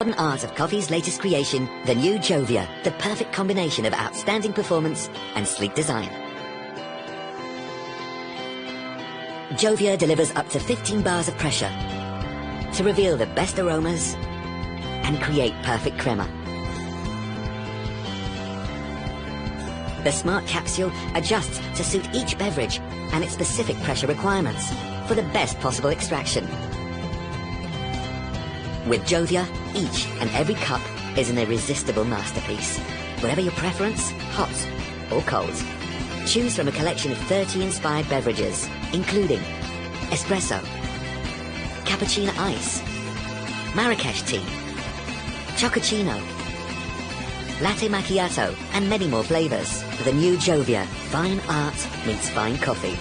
Modern art of coffee's latest creation, the new Jovia, the perfect combination of outstanding performance and sleek design. Jovia delivers up to 15 bars of pressure to reveal the best aromas and create perfect crema. The smart capsule adjusts to suit each beverage and its specific pressure requirements for the best possible extraction. With Jovia, each and every cup is an irresistible masterpiece. Whatever your preference, hot or cold. Choose from a collection of 30 inspired beverages, including espresso, cappuccino ice, Marrakesh tea, chococino, latte macchiato, and many more flavors. The new Jovia, fine art meets fine coffee.